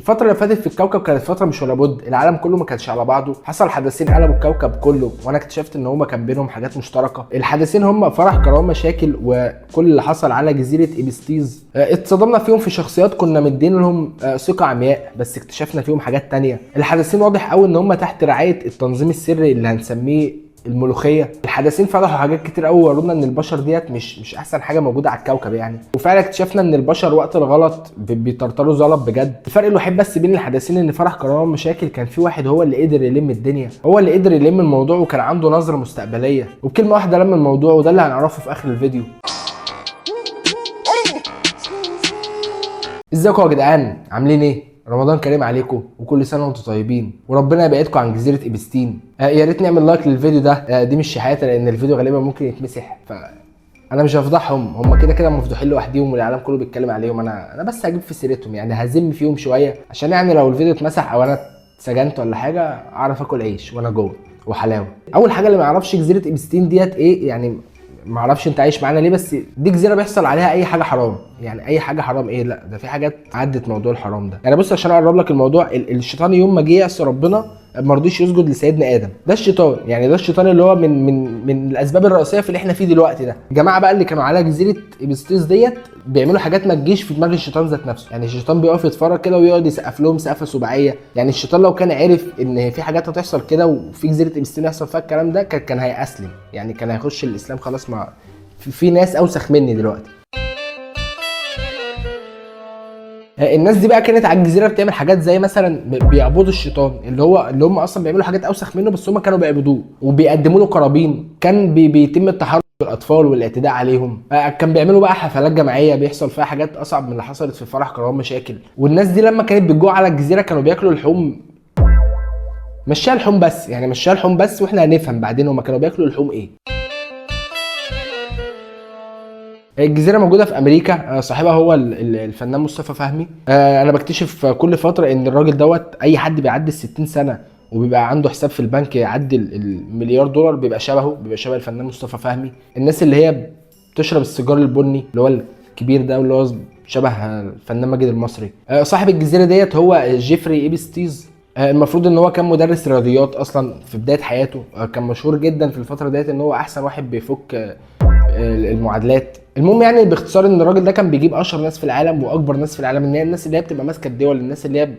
الفتره اللي فاتت في الكوكب كانت فتره مش ولا بد، العالم كله ما كانش على بعضه، حصل حدثين قلبوا الكوكب كله، وانا اكتشفت ان هما كان بينهم حاجات مشتركه. الحدثين هما فرح كرامه شاكل وكل اللي حصل على جزيره ايبستيز. اتصدمنا فيهم في شخصيات كنا مدين لهم ثقه عمياء، بس اكتشفنا فيهم حاجات تانية. الحدثين واضح قوي ان هما تحت رعايه التنظيم السري اللي هنسميه الملوخيه. الحدثين فتحوا حاجات كتير قوي ورونا ان البشر ديت مش احسن حاجه موجوده على الكوكب يعني، وفعلا اكتشفنا ان البشر وقت الغلط بيطرطروا زلط بجد. الفرق الوحيد بس بين الحدثين ان فرح كرامه مشاكل كان في واحد هو اللي قدر يلم الدنيا، هو اللي قدر يلم الموضوع وكان عنده نظره مستقبليه، وبكلمه واحده لم الموضوع، وده اللي هنعرفه في اخر الفيديو. ازيكم يا جدعان، عاملين ايه؟ رمضان كريم عليكم وكل سنه وانتم طيبين، وربنا يبعدكم عن جزيره ايبستين. يا ريت نعمل لايك للفيديو ده. دي مش شحاته لان الفيديو غالبا ممكن يتمسح، انا مش هفضحهم، هم كده كده مفضوحين لوحديهم والعالم كله بيتكلم عليهم. انا بس هجيب في سيرتهم يعني، هذم فيهم شويه عشان يعني لو الفيديو اتمسح او انا اتسجنت ولا حاجه اعرف اكل عيش وانا جوه وحلاوه. اول حاجه اللي ما يعرفش جزيره ايبستين ديت ايه يعني، ما اعرفش انت عايش معانا ليه، بس دي جزيره بيحصل عليها اي حاجه حرام. يعني اي حاجه حرام ايه؟ لا ده في حاجات عدت موضوع الحرام ده. يعني بص عشان اقرب لك الموضوع، الشيطان يوم ما جه يعصي ربنا ما رضيش يسجد لسيدنا ادم، ده الشيطان يعني، ده الشيطان اللي هو من الاسباب الرئيسيه في اللي احنا فيه دلوقتي ده. الجماعه بقى اللي كانوا على جزيره ايبستيز ديت بيعملوا حاجات ما تجيش في دماغ الشيطان ذات نفسه. يعني الشيطان بيقف يتفرج كده ويقعد يسقف لهم سقفه سباعيه. يعني الشيطان لو كان عرف ان في حاجات هتحصل كده وفي جزيره ايبستين يحصل فيها الكلام ده كان هيأسلم، يعني كان هيخش الاسلام خلاص. ما في ناس اوسخ مني دلوقتي. الناس دي بقى كانت على الجزيره بتعمل حاجات زي مثلا بيعبدوا الشيطان اللي هم اصلا بيعملوا حاجات اوسخ منه، بس هم كانوا بيعبدوه وبيقدموا له قرابين. كان بيتم التحرش بالاطفال والاعتداء عليهم. كان بيعملوا بقى حفلات جماعيه بيحصل فيها حاجات اصعب من اللي حصلت في فرح كرامه مشاكل. والناس دي لما كانت بتجوع على الجزيره كانوا بياكلوا لحوم، مشيها لحوم بس يعني، مشيها لحوم بس، واحنا هنفهم بعدين هم كانوا بياكلوا لحوم ايه. الجزيره موجوده في امريكا. صاحبها هو الفنان مصطفى فهمي. انا بكتشف كل فتره ان الراجل دوت اي حد بيعدي ال60 سنه وبيبقى عنده حساب في البنك يعدي المليار دولار بيبقى شبهه، بيبقى شبه الفنان مصطفى فهمي. الناس اللي هي بتشرب السيجار البني اللي هو الكبير ده واللي هو شبه الفنان ماجد المصري. صاحب الجزيره ديت هو جيفري ايبستيز. المفروض ان هو كان مدرس رياضيات اصلا في بدايه حياته. كان مشهور جدا في الفتره ديت ان هو احسن واحد بيفك المعادلات. المهم يعني باختصار ان الراجل ده كان بيجيب اشهر ناس في العالم واكبر ناس في العالم، ان هي الناس اللي هي بتبقى ماسكه الدول، الناس اللي هي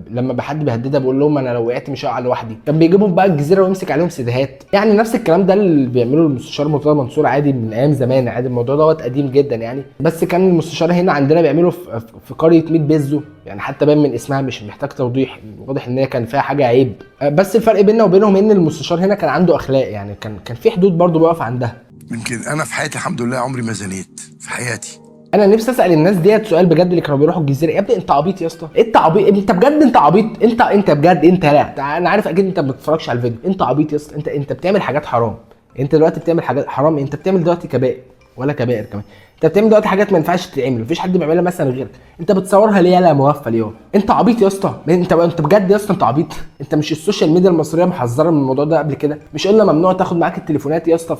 لما حد بيهددها بيقول لهم انا لو وقعت مش هقع لوحدي. كان بيجيبهم بقى الجزيره ويمسك عليهم سيديهات. يعني نفس الكلام ده اللي بيعمله المستشار مرتضى منصور عادي من ايام زمان، عادي الموضوع دوت قديم جدا يعني. بس كان المستشار هنا عندنا بيعمله في قريه ميت بيزو، يعني حتى باين من اسمها مش محتاج توضيح، واضح ان هي كان فيها حاجه عيب. بس الفرق بيننا وبينهم ان المستشار هنا كان عنده اخلاق، يعني كان في حدود برضه بيقف عندها. يمكن انا في حياتي الحمد لله عمري ما زنيت في حياتي. انا نفسي اسال الناس ديت سؤال بجد، اللي كانوا بيروحوا الجزيره، يا ابني انت عبيط يا اسطى؟ انت عبيط انت بجد؟ انت عبيط انت بجد انت؟ لا انا عارف اكيد انت ما بتتفرجش على الفيديو. انت عبيط يا اسطى؟ انت بتعمل حاجات حرام. انت دلوقتي بتعمل حاجات حرام، انت بتعمل دلوقتي كبائر ولا كبائر كمان. انت بتعمل دلوقتي حاجات ما ينفعش تتعمل، مفيش حد بيعملها مثلا غيرك. انت بتصورها ليه؟ لا موفى ليه؟ انت عبيط يا اسطى؟ انت بجد يا اسطى انت عبيط؟ انت مش السوشيال ميديا المصريه محذره من الموضوع ده قبل كده؟ مش قلنا ممنوع تاخد معاك التليفونات يا اسطى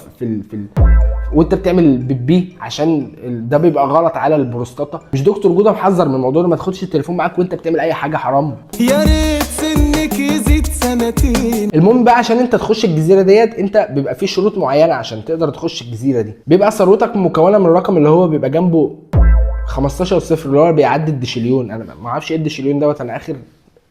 وانت بتعمل بيبي عشان ده بيبقى غلط على البروستاتا؟ مش دكتور جوده محذر من الموضوع ما تاخدش التليفون معاك وانت بتعمل اي حاجه حرام؟ يا ريت سنك يزيد سنتين. المهم بقى عشان انت تخش الجزيره ديت انت بيبقى في شروط معينه عشان تقدر تخش الجزيره دي. بيبقى ثروتك مكونه من الرقم اللي هو بيبقى جنبه 15 صفر اللي هو بيعدي الدشليون. انا ما اعرفش ايه الدشليون دوت، انا اخر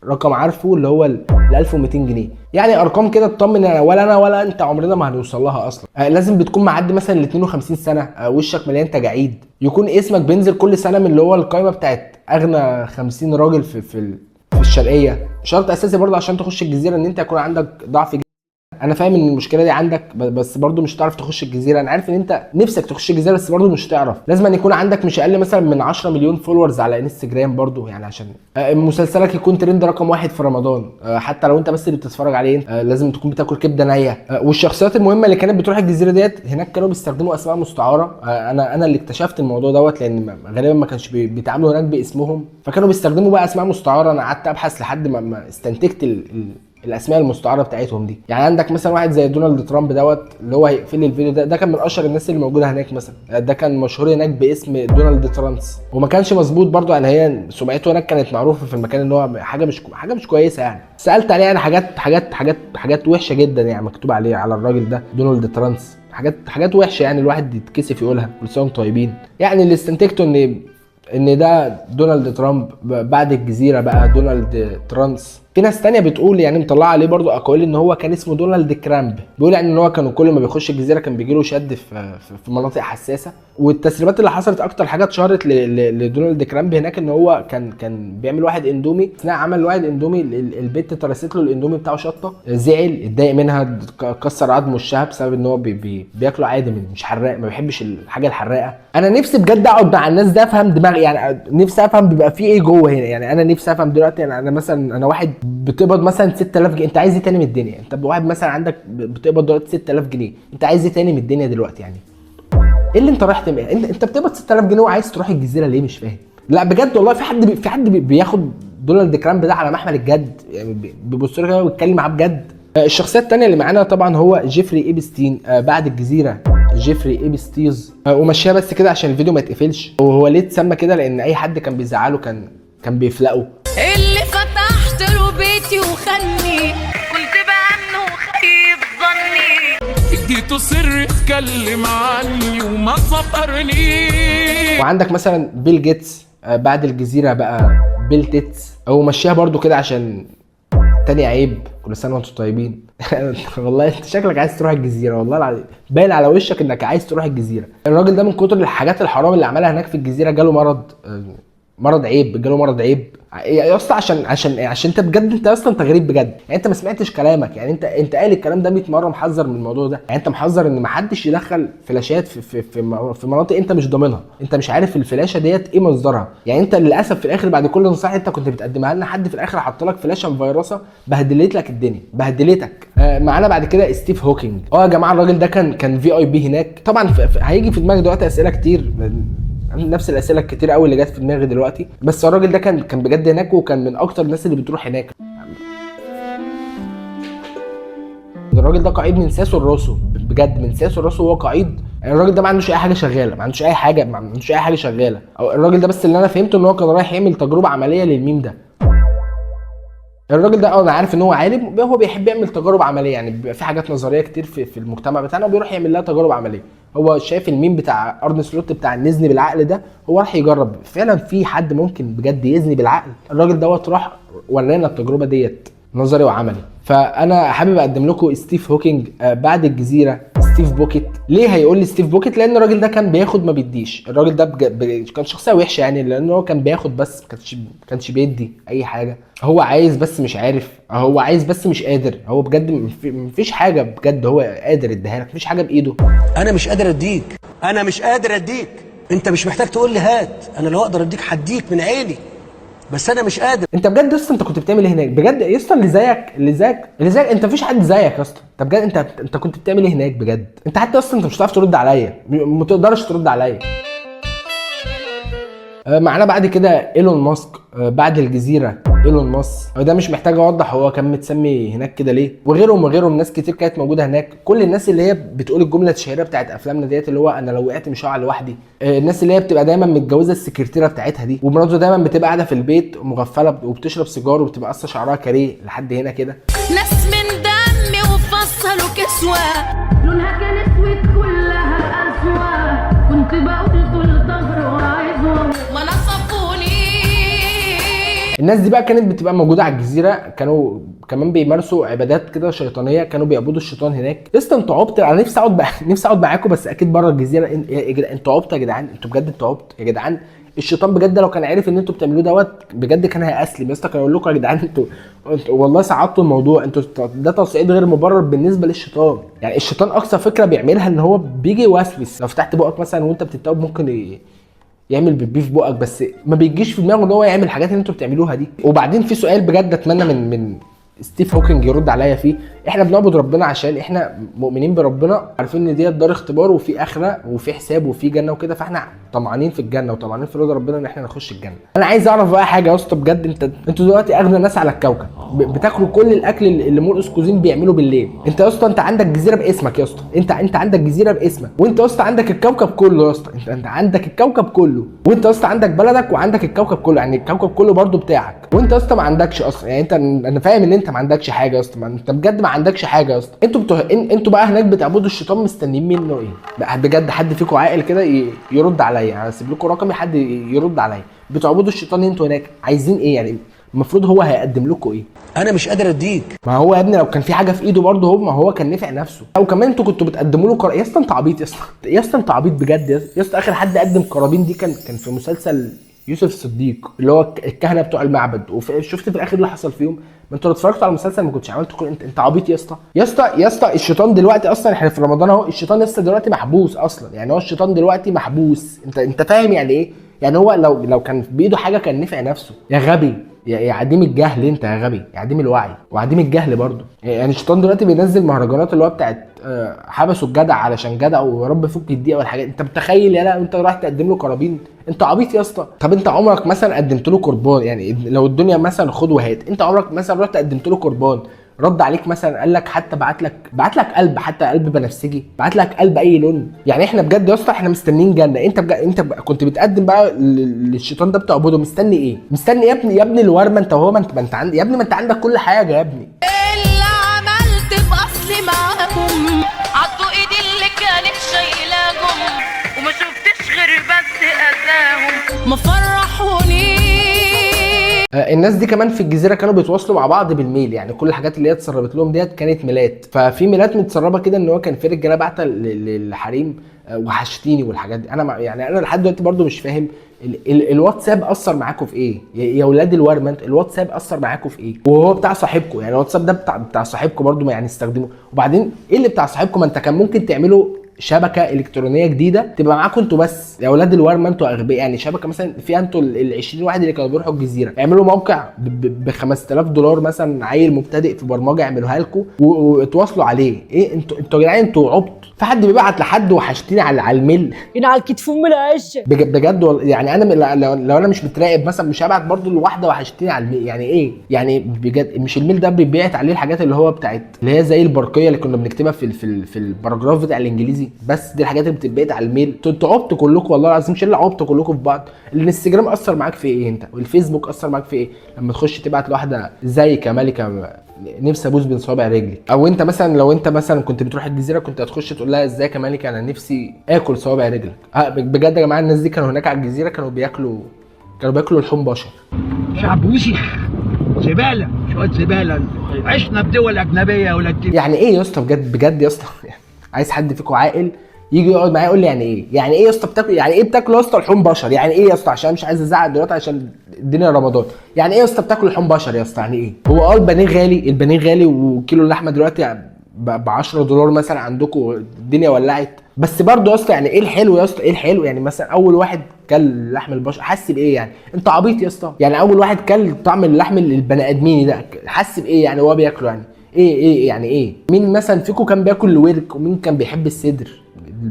رقم عارفه اللي هو ال 1200 جنيه. يعني ارقام كده تطمن انا ولا انت عمرنا ما هنوصل لها اصلا. لازم بتكون معدي مثلا ال 52 سنه، وشك مليان تجاعيد، يكون اسمك بينزل كل سنه من اللي هو القائمه بتاعت اغنى 50 راجل في الشرقيه. شرط اساسي برضه عشان تخش الجزيره ان انت يكون عندك ضعف. انا فاهم ان المشكله دي عندك، بس برضو مش هتعرف تخش الجزيره. انا عارف ان انت نفسك تخش الجزيره بس برضو مش هتعرف. لازم أن يكون عندك مش اقل مثلا من 10 مليون فولورز على انستجرام برضو، يعني عشان مسلسلك يكون ترند رقم 1 في رمضان. حتى لو انت بس اللي بتتفرج عليه لازم تكون بتاكل كبده نيه. والشخصيات المهمه اللي كانت بتروح الجزيره ديت هناك كانوا بيستخدموا اسماء مستعاره. انا اللي اكتشفت الموضوع دوت لان غالبا ما كانش بيتعاملوا هناك باسمهم، فكانوا بيستخدموا بقى اسماء مستعاره. انا قعدت ابحث لحد ما استنتجت الاسماء المستعاره بتاعتهم دي. يعني عندك مثلا واحد زي دونالد ترامب دوت اللي هو هيقفل لي الفيديو ده كان من اشهر الناس اللي موجوده هناك مثلا، ده كان مشهور هناك باسم دونالد ترانس، وما كانش مظبوط برضو. يعني هي سمعته هناك كانت معروفه في المكان ان هو حاجه مش كويسه. يعني سالت عليه يعني حاجات وحشه جدا يعني مكتوب عليه على الراجل ده دونالد ترانس، حاجات وحشه يعني الواحد يتكسف يقولها. كل سنه وانتم طيبين. يعني اللي استنتجته ان ده دونالد ترامب بعد الجزيره بقى دونالد ترانس. في ناس تانية بتقول يعني مطلعه عليه برضو اقوال ان هو كان اسمه دونالد كرامب، بيقول يعني ان هو كانوا كل ما بيخش الجزيره كان بيجيله شد في مناطق حساسه. والتسريبات اللي حصلت اكتر حاجه اتشهرت لدونالد كرامب هناك ان هو كان بيعمل واحد اندومي. اثناء عمل واحد اندومي البت ترست له الاندومي بتاعه شطه، زعل اتضايق منها، كسر عظمه الشهب بسبب ان هو بياكله عادي مش حراق، ما بيحبش الحاجه الحراقه. انا نفسي بجد اقعد مع الناس ده افهم دماغي، يعني نفسي افهم بيبقى في ايه جوه هنا. يعني انا نفسي افهم دلوقتي. يعني انا مثلا انا واحد بتقبض مثلا 6000 جنيه، انت عايز ايه تاني من الدنيا؟ انت واحد مثلا عندك بتقبض دلوقتي 6000 جنيه، انت عايز ايه تاني من الدنيا دلوقتي؟ يعني ايه اللي انت رايح تعمل؟ انت بتقبض 6000 جنيه وعايز تروح الجزيره ليه؟ مش فاهم. لا بجد والله في حد بياخد دونالد كرامب ده على محمل الجد، يعني بيبص له كده ويتكلم معاه بجد. الشخصيه الثانيه اللي معانا طبعا هو جيفري ايبستين بعد الجزيره، جيفري ايبستيز. ومشيها بس كده عشان الفيديو ما يتقفلش. وهو ليه اتسمى كده؟ لان اي حد كان بيزعله كان بيفلقه. اللي فتحت له بيتي وخلني كنت بأمنه خيب ظني اديته سر اتكلم عني وما سطرني. وعندك مثلا بيل جيتس بعد الجزيره بقى بيل تيتس. او مشيها برضو كده عشان تاني عيب. كل سنه وانتم طيبين. والله انت شكلك عايز تروح الجزيره، والله العظيم باين على وشك انك عايز تروح الجزيره. الراجل ده من كتر الحاجات الحرام اللي عملها هناك في الجزيره جاله مرض عيب، جاله مرض عيب يا اسطى. عشان انت بجد انت اصلا انت غريب بجد. يعني انت ما سمعتش كلامك. يعني انت قايل الكلام ده 100 مره، محذر من الموضوع ده. يعني انت محذر ان ما حدش يدخل فلاشات في مناطق انت مش ضامنها، انت مش عارف الفلاشه ديت ايه مصدرها. يعني انت للاسف في الاخر بعد كل نصيحه انت كنت بتقدمها لنا، حد في الاخر حط لك فلاشه مفيروسه بهدلت لك الدنيا، بهدلتك. معانا بعد كده ستيف هوكينج. يا جماعه الراجل ده كان في اي بي هناك. طبعا هيجي في دماغي دلوقتي اسئله كتير، نفس الاسئله الكتير قوي اللي جت في دماغي دلوقتي. بس الراجل ده كان بجد هناك، وكان من اكتر الناس اللي بتروح هناك. الراجل ده قعيد من ساسه لراسه، بجد من ساسه لراسه هو قعيد. الراجل ده ما عندوش اي حاجه شغاله، ما عندوش اي حاجه شغاله. او الراجل ده بس اللي انا فهمته ان هو كان رايح يعمل تجربه عمليه للميم ده. الراجل ده انا عارف ان هو عالم، هو بيحب يعمل تجارب عمليه. يعني بيبقى في حاجات نظريه كتير في المجتمع بتاعنا وبيروح يعمل لها تجارب عمليه. هو شايف الميم بتاع ارن سلوت بتاع نزني بالعقل ده، هو راح يجرب فعلا في حد ممكن بجد يزني بالعقل. الراجل دوت راح ورانا التجربه ديت نظري وعملي. فانا حابب اقدم لكم ستيف هوكينج بعد الجزيره ستيف بوكيت. ليه هيقول لي ستيف بوكيت؟ لان الراجل ده كان بياخد ما بيديش. الراجل ده كان شخصيه وحشه يعني، لان هو كان بياخد بس ما كانش بيدي اي حاجه. هو عايز بس مش عارف، هو عايز بس مش قادر. هو بجد مفيش حاجه بجد هو قادر يديها لك، مفيش حاجه بايده. انا مش قادر اديك، انت مش محتاج تقول لي هات، انا لو اقدر اديك هديك من عيني، بس انا مش قادر. انت بجد يا اسطى انت كنت بتعمل ايه هناك؟ بجد يا اسطى اللي زيك انت مفيش حد زيك يا اسطى. انت بجد انت كنت بتعمل ايه هناك بجد؟ انت حتى اصلا انت مش هتعرف ترد عليا، ما تقدرش ترد عليا. معانا بعد كده ايلون ماسك بعد الجزيره. ايلون ماسك ده مش محتاج اوضح هو كان متسمي هناك كده ليه. وغيرهم ناس كتير كانت موجوده هناك. كل الناس اللي هي بتقول الجمله الشهيره بتاعت افلامنا ديت اللي هو انا لو وقعت مش هقع لوحدي. الناس اللي هي بتبقى دايما متجوزه السكرتيره بتاعتها دي، ومراته دايما بتبقى قاعده في البيت مغفله وبتشرب سيجار وبتبقى قصه شعرها كاريه لحد هنا كده. ناس من دمي وفصلوا كسوة لونها كان اسود كلها أسوأ كنت بقول طول ظهر وعايزهم ما نصفوني. الناس دي بقى كانت بتبقى موجوده على الجزيره، كانوا كمان بيمارسوا عبادات كده شيطانيه، كانوا بيعبدوا الشيطان هناك. لسه انتوا عبط. انا نفسي اقعد معاكم بس اكيد بره الجزيره. انتوا عبط يا جدعان، انتوا بجد انتوا عبط يا جدعان. الشيطان بجد لو كان عارف ان انتوا بتعملوه دوت بجد كان هيأسلم يا اسطى. كان يقول لكم يا جدعان انتوا والله صعدتوا الموضوع، انتوا ده تصعيد غير مبرر بالنسبه للشيطان. يعني الشيطان اقصى فكره بيعملها ان هو بيجي يوسوس. لو فتحت بقك مثلا وانت بتتوب ممكن يعمل بيبي في بقك، بس ما بيجيش في دماغه ان هو يعمل الحاجات اللي انتوا بتعملوها دي. وبعدين في سؤال بجد اتمنى من ستيف هوكينج يرد عليا فيه. احنا بنعبد ربنا عشان احنا مؤمنين بربنا، عارفين ان ديت دار اختبار وفي اخره وفي حساب وفي جنه وكده، فاحنا طمعانين في الجنه وطمعانين في رضا ربنا ان احنا نخش الجنه. انا عايز اعرف بقى حاجه يا اسطى بجد. انتوا دلوقتي اغنى ناس على الكوكب، بتاكلوا كل الاكل اللي مرقص كوزين بيعمله بالليل. انت يا اسطى انت عندك جزيره باسمك يا اسطى، انت عندك جزيره باسمك، وانت يا اسطى عندك الكوكب كله يا اسطى، انت عندك الكوكب كله، وانت يا اسطى عندك بلدك وعندك الكوكب كله، يعني الكوكب كله برده بتاعك، وانت يا اسطى ما عندكش اصلا. يعني انا فاهم ان انت ما عندكش حاجه يا اسطى، انت بجد ما عندكش حاجه يا اسطى. انتوا بقى هناك بتعبدوا الشيطان مستنيين منه ايه؟ بقى بجد حد فيكم عاقل كده يرد عليا، انا هسيب لكم رقمي حد يرد عليا. بتعبدوا الشيطان انتوا هناك عايزين ايه يعني؟ المفروض هو هيقدم لكم ايه؟ انا مش قادر اديك. ما هو يا ابني لو كان في حاجه في ايده برضه ما هو كان نفع نفسه. او كمان انتوا كنتوا بتقدموا له يا اسطى انت عبيط يا اسطى، يا اسطى انت عبيط بجد يا اسطى. اخر حد قدم قرابين دي كان في مسلسل يوسف الصديق اللي هو الكهنه بتوع المعبد، وشفت في الاخر اللي حصل فيهم. ما انتوا لو اتفرجتوا على المسلسل ما كنتش عملت انت عبيط يا اسطى. يا اسطى الشيطان دلوقتي اصلا احنا في رمضان اهو، الشيطان لسه دلوقتي محبوس اصلا. يعني هو الشيطان دلوقتي محبوس، انت فاهم يعني ايه؟ يعني هو لو كان بايده حاجه كان نفع نفسه. يا غبي يا عديم الجهل انت يا غبي، يا عديم الوعي وعديم الجهل برضو. يعني الشيطان دلوقتي بينزل مهرجانات اللي هو بتاعت حبسوا الجدع علشان جدع ويا رب فك الدقيقه والحاجات. انت متخيل يا لا انت رايح تقدم له قرابين؟ انت عبيط يا اسطى. طب انت عمرك مثلا قدمت له قربان؟ يعني لو الدنيا مثلا خد وهات، انت عمرك مثلا رحت قدمت له قربان رد عليك مثلا قال لك حتى بعت لك قلب، حتى قلب بنفسجي، بعت لك قلب اي لون؟ يعني احنا بجد يا اسطى احنا مستنيين جنه. انت كنت بتقدم بقى للشيطان ده بتعبده، مستني ايه؟ مستني يا ابني الورمه انت وهو. ما انت عندك يا ابني، ما انت عندك كل حاجه يا ابني. اللي عملت باصلي معاهم عضوا ايدي اللي كانت شايلاهم، وما شفتش غير بس اذاهم ما فرحوني. الناس دي كمان في الجزيره كانوا بيتواصلوا مع بعض بالميل. يعني كل الحاجات اللي هي اتسربت لهم ديت كانت ميلات. ففي ميلات متسربه كده ان هو كان في رجاله بعتها للحريم وحشتيني والحاجات دي. انا لحد دلوقتي برضو مش فاهم الواتساب اثر معاكم في ايه يا ولاد الورمه؟ الواتساب اثر معاكم في ايه؟ وهو بتاع صاحبكم، يعني الواتساب ده بتاع صاحبكم برضو، ما يعني استخدموه. وبعدين ايه اللي بتاع صاحبكم؟ ما انت كان ممكن تعملوا شبكه الكترونيه جديده تبقى معاكم انتوا بس يا اولاد الورمه، انتوا اغبياء. يعني شبكه مثلا فيها انتوا ال 20 واحد اللي كانوا بيروحوا الجزيره، اعملوا موقع ب 5000 دولار مثلا، عيل مبتدئ في برمجه يعملوها لكم وتواصلوا عليه. ايه انتوا يا جدعان انتوا عبط. في حد بيبعت لحد وحشتيني على الميل هنا على الكتف ام العشه بجد يعني انا لو انا مش متراقب مثلا مش هبعت برضو لواحده وحشتيني على الميل. يعني ايه يعني بجد؟ مش الميل ده بيبعت عليه الحاجات اللي هو بتاعت اللي هي زي البرقيه اللي كنا بنكتبها في الباراجراف بتاع الانجليزي؟ بس دي الحاجات اللي بتتبعت على الميل. انتوا عبطوا كلكم والله العظيم، شله عبطوا كلكم في بعض. الانستجرام اثر معاك في ايه انت؟ والفيسبوك اثر معاك في ايه لما تخش تبعت لواحده ازيك يا ملكه نفسي ابوس بين صوابع رجلي؟ او انت مثلا لو انت مثلا كنت بتروح الجزيره كنت هتخش تقول لها ازيك يا ملكه انا نفسي اكل صوابع رجلك؟ بجد يا جماعه الناس دي كانوا هناك على الجزيره كانوا بياكلوا لحوم بشر. شعب وسخ زباله، شويه زباله. عشنا بدول اجنبيه ولا يعني ايه يا اسطى؟ بجد يا اسطى عايز حد فيكم عاقل يجي يقعد معايا يقول لي يعني ايه يا اسطى بتاكل؟ يعني ايه بتاكلوا يا اسطى لحوم بشر؟ يعني ايه يا اسطى؟ عشان مش عايز ازعق دلوقتي عشان الدنيا رمضان. يعني ايه يا اسطى بتاكلوا لحوم بشر يا اسطى؟ يعني ايه؟ هو البانيه غالي وكيلو اللحمه دلوقتي ب 10 دولار مثلا، عندكم الدنيا ولعت. بس برضه يا اسطى يعني ايه الحلو يا اسطى؟ ايه الحلو؟ يعني مثلا اول واحد كل لحم البشر حس بايه يعني؟ انت عبيط يا اسطى. يعني اول واحد كل طعم اللحم البني ادميني ده حس بايه يعني وهو بياكله؟ يعني ايه يعني ايه؟ مين مثلا فيكم كان بياكل الورك ومين كان بيحب الصدر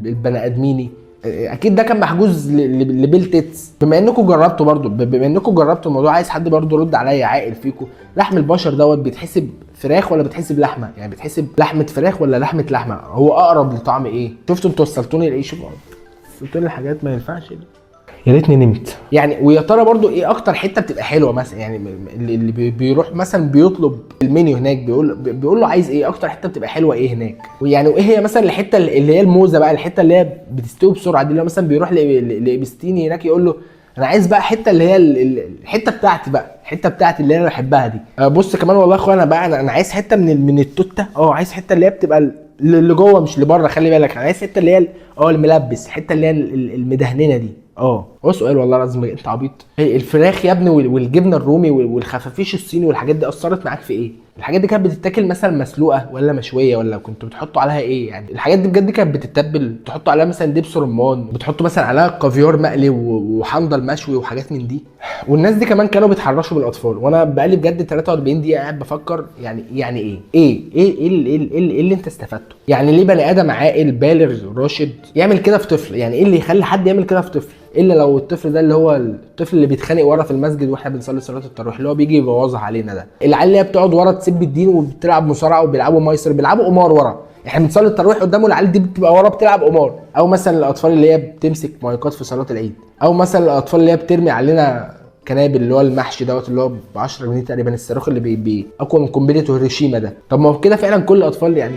البني ادميني؟ اكيد ده كان محجوز لبيلتتس. بما انكم جربتوا الموضوع، عايز حد برضه يرد عليا عاقل فيكم. لحم البشر دوت بيتحسب فراخ ولا بتحسب لحمه؟ يعني بتحسب لحمه فراخ ولا لحمه لحمه؟ هو اقرب لطعم ايه؟ شفتوا انتوا وصلتوني لايه؟ شوفوا وصلتوني لحاجات ما ينفعش. يا ريتني نمت. يعني ويا ترى برضو ايه اكتر حته بتبقى حلوه مثلا؟ يعني اللي بيروح مثلا بيطلب المنيو هناك بيقول له عايز ايه؟ اكتر حته بتبقى حلوه ايه هناك؟ ويعني وايه هي مثلا الحته اللي هي الموزه بقى، الحته اللي هي بتستوي بسرعه دي، اللي هو مثلا بيروح لابستيني هناك يقول له انا عايز بقى حته اللي هي الحته بتاعتي بقى، الحته بتاعتي اللي انا بحبها دي. بص كمان والله يا اخويا انا عايز حته من التوته. عايز حته اللي هي بتبقى اللي جوه مش اللي بره، خلي بالك. انا عايز حته اللي هي الملبس، الحته اللي هي المدهننه دي. هو سؤال والله لازم انت عبيط. الفراخ يا ابني والجبنه الرومي والخفافيش الصيني والحاجات دي اثرت معاك في ايه؟ الحاجات دي كانت بتتاكل مثلا مسلوقه ولا مشويه ولا كنتوا بتحطوا عليها ايه؟ يعني الحاجات دي بجد كانت بتتبل، تحطوا عليها مثلا دبس رمان، بتحطوا مثلا عليها كافيار مقلي وحنظل مشوي وحاجات من دي. والناس دي كمان كانوا بيتحرشوا بالاطفال. وانا بقالي بجد 43 دقيقه قاعد بفكر يعني ايه اللي انت استفدته؟ يعني ليه بني ادم عاقل بالغ راشد يعمل كده في طفل؟ يعني ايه اللي يخلي حد يعمل كده في طفل؟ الا لو الطفل ده اللي هو الطفل اللي بيتخانق ورا في المسجد واحنا بنصلي صلاه التراويح، اللي هو بيجي يبوظها علينا ده. العيال اللي هي بتقعد ورا تسب الدين وبتلعب مصارعه وبيلعبوا مايسر، بيلعبوا قمار ورا، احنا بنصلي التراويح قدامه العيال دي بتبقى ورا بتلعب قمار. او مثلا الاطفال اللي هي بتمسك مايكات في صلاه العيد، او مثلا الاطفال اللي هي بترمي علينا كنابل اللي هو المحشي دوت اللي هو ب 10 جنيه تقريبا، الصاروخ اللي بي اقوى من قنبله هيروشيما ده. طب ما هو كده فعلا كل الاطفال يعني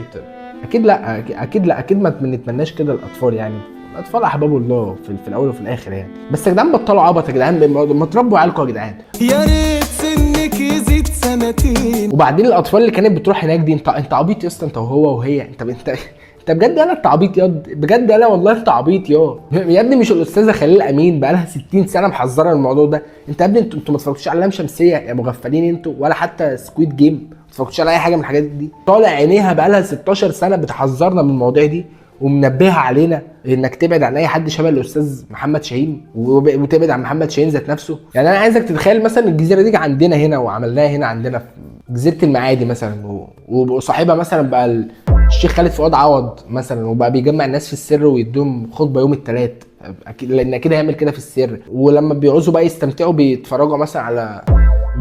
اكيد لا، اكيد لا، اكيد ما بنتمناش كده الاطفال يعني. الاطفال احباب الله في الاول وفي الاخر يعني. بس يا جدعان بطلوا عبط يا جدعان، ما تربوا عيالكم يا جدعان. يا ريت سنك يزيد سنتين. وبعدين الاطفال اللي كانت بتروح هناك دي، انت عبيط يا اسطى، انت وهو وهي، انت بجد انا انت عبيط ياض، بجد انا والله انت عبيط يا ابني. مش الاستاذه خليل امين بقى لها 60 سنه محذره من الموضوع ده؟ انت يا ابني انتوا ما اتفرجتوش على لام شمسيه يا مغفلين انتوا، ولا حتى سكويد جيم، ما اتفرجتوش على اي حاجه من الحاجات دي. طالع عينيها بقى لها 16 سنه بتحذرنا من المواضيع دي ومنبهه علينا انك تبعد عن اي حد شبه الاستاذ محمد شاهين، وتبعد عن محمد شاهين ذات نفسه. يعني انا عايزك تتخيل مثلا الجزيره دي عندنا هنا وعملناها هنا عندنا في جزيره المعادي مثلا، وصاحبها مثلا بقى الشيخ خالد فؤاد عوض مثلا، وبقى بيجمع الناس في السر ويدوم خطبه يوم الثلاث، اكيد لان اكيد هيعمل كده في السر. ولما بيعوزوا بقى يستمتعوا بيتفرجوا مثلا على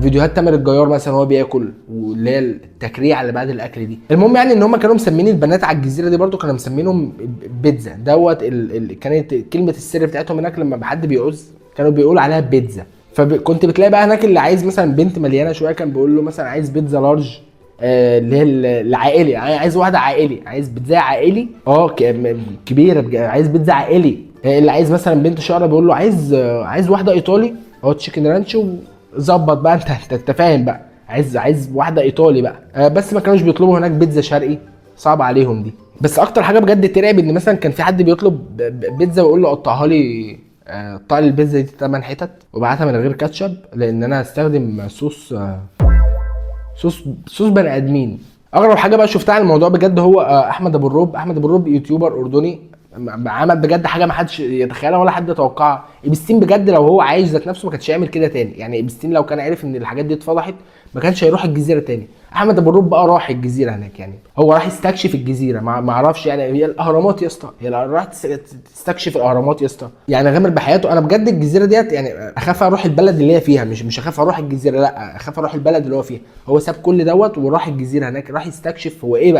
فيديوهات تامر الجيار مثلا وهو بياكل، واللي هي التكريع اللي بعد الاكل دي. المهم يعني ان هم كانوا مسمين البنات على الجزيره دي برضو كانوا مسمينهم بيتزا دوت كانت كلمه السر بتاعتهم هناك لما حد بيعوز كانوا بيقولوا عليها بيتزا. فكنت بتلاقي بقى هناك اللي عايز مثلا بنت مليانه شويه كان بيقول له مثلا عايز بيتزا لارج، اللي هي العائلي، عايز واحده عائلي، عايز بيتزا عائلي كبيره، عايز بيتزا عائلي. اللي عايز مثلا بنت شقره بيقول له عايز واحده ايطالي او تشيكن رانش، وظبط بقى انت فاهم بقى، عايز واحده ايطالي بقى. بس ما كانوش بيطلبوا هناك بيتزا شرقي، صعب عليهم دي. بس اكتر حاجه بجد ترعب ان مثلا كان في حد بيطلب بيتزا ويقول له قطعها لي، قطع لي البيتزا دي 8 حتت وبعتها من غير كاتشب، لان انا هستخدم صوص بني ادمين. اغرب حاجه بقى شفتها على الموضوع بجد هو احمد ابو الروب يوتيوبر اردني، عمل بجد حاجه ما حدش يتخيلها ولا حد يتوقعها. ابستين بجد لو هو عايش ذات نفسه ما كانش هيعمل كده تاني، يعني ابستين لو كان عارف ان الحاجات دي اتفضحت ما كانش هيروح الجزيره تاني. احمد ابو الروب بقى راح الجزيره هناك، يعني هو راح يستكشف الجزيره، ما اعرفش يعني هي الاهرامات يا اسطى، هي راح تستكشف الاهرامات يا اسطى، يعني غامر بحياته. انا بجد الجزيره ديت يعني اخاف اروح البلد اللي هي فيها، مش اخاف اروح الجزيره، لا اخاف اروح البلد اللي هو فيها. هو ساب كل دوت وراح الجزيره هناك، راح يستكشف هو ايه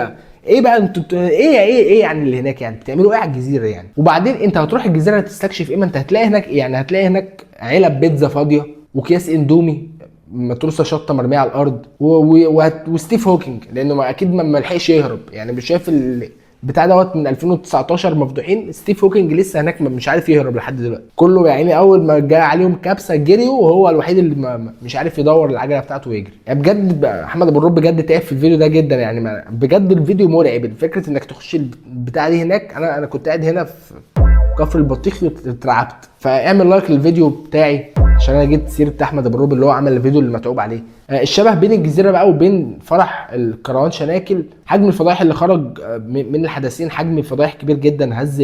بقى انتوا ايه يعني اللي هناك، يعني بتعملوا ايه على الجزيره يعني. وبعدين انت هتروح الجزيره تستكشف ايه؟ ما انت هتلاقي هناك يعني هتلاقي هناك علب بيتزا فاضيه وكياس اندومي متروسه شطه مرميه على الارض وستيف هوكينج، لانه اكيد ما لحقش يهرب، يعني مش شايف البتاع دوت من 2019 مفضوحين. ستيف هوكينج لسه هناك مش عارف يهرب لحد دلوقتي، كله يعني اول ما جاء عليهم كبسه جريوا وهو الوحيد اللي مش عارف يدور العجله بتاعته ويجري. يعني بجد محمد ابو الروب بجد تعب في الفيديو ده جدا، يعني بجد الفيديو مرعب. فكره انك تخش البتاع دي هناك، انا كنت قاعد هنا في كفر البطيخ واترعبت. فاعمل لايك للفيديو بتاعي عشان انا جبت سيره احمد ابو الروب اللي هو عمل الفيديو اللي متعوب عليه. الشبه بين الجزيره بقى وبين فرح الكروان شناكل، حجم الفضايح اللي خرج من الحدثين حجم فضايح كبير جدا هز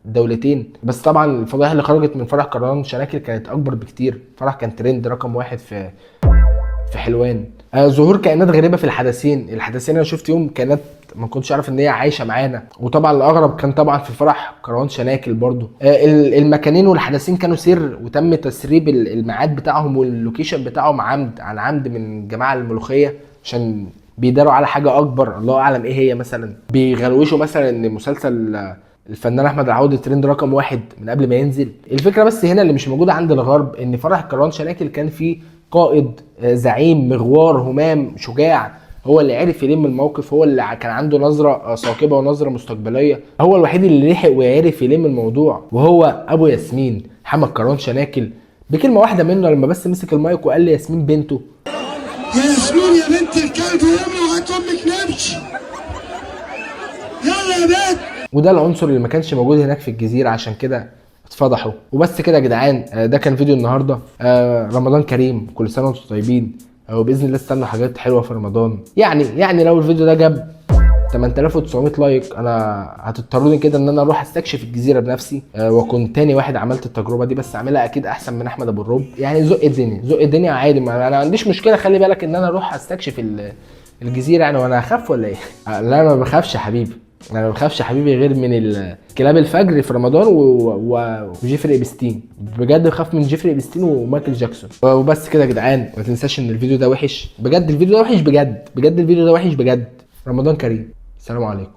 الدولتين. بس طبعا الفضايح اللي خرجت من فرح كروان شناكل كانت اكبر بكتير. فرح كان ترند رقم 1 في حلوان. ظهور كائنات غريبه في الحدثين انا شفت يوم كائنات ما كنتش اعرف ان هي عايشه معانا. وطبعا الاغرب كان طبعا في فرح كروان شناكل برضو. المكانين والحدثين كانوا سر، وتم تسريب الميعاد بتاعهم واللوكيشن بتاعهم عن عمد من جماعه الملوخيه عشان بيداروا على حاجه اكبر، الله اعلم ايه هي. مثلا بيغلوشوا مثلا ان مسلسل الفنان احمد العوضي ترند رقم 1 من قبل ما ينزل. الفكره بس هنا اللي مش موجوده عند الغرب ان فرح كروان شناكل كان فيه قائد زعيم مغوار همام شجاع، هو اللي عرف يلم الموقف، هو اللي كان عنده نظره ثاقبه ونظره مستقبليه، هو الوحيد اللي لحق وعرف يلم الموضوع، وهو ابو ياسمين محمد كروان شناكل. بكلمه واحده منه لما بس مسك المايك وقال لي ياسمين بنته، يا ياسمين يا بنت الكلب يا وقت امك نمشي يلا يا بنت. وده العنصر اللي ما كانش موجود هناك في الجزيره، عشان كده اتفضحوا. وبس كده يا جدعان، ده كان فيديو النهارده. رمضان كريم، كل سنه وانتم طيبين، وباذن الله استنوا حاجات حلوه في رمضان. يعني لو الفيديو ده جاب 8900 لايك انا هتضطروني كده ان انا اروح استكشف الجزيره بنفسي، واكون تاني واحد عملت التجربه دي، بس اعملها اكيد احسن من احمد ابو الروب. يعني زق الدنيا عادي، انا ما عنديش مشكله. خلي بالك ان انا اروح استكشف الجزيره يعني، وانا اخاف ولا ايه؟ لا ما بخافش يا حبيبي، انا ما بخافش يا حبيبي غير من كلاب الفجر في رمضان وجيفري إبستين. بجد بخاف من جيفري إبستين ومايكل جاكسون. وبس كده يا جدعان، ما تنساش ان الفيديو ده وحش بجد، الفيديو ده وحش بجد، الفيديو ده وحش بجد. رمضان كريم، السلام عليكم.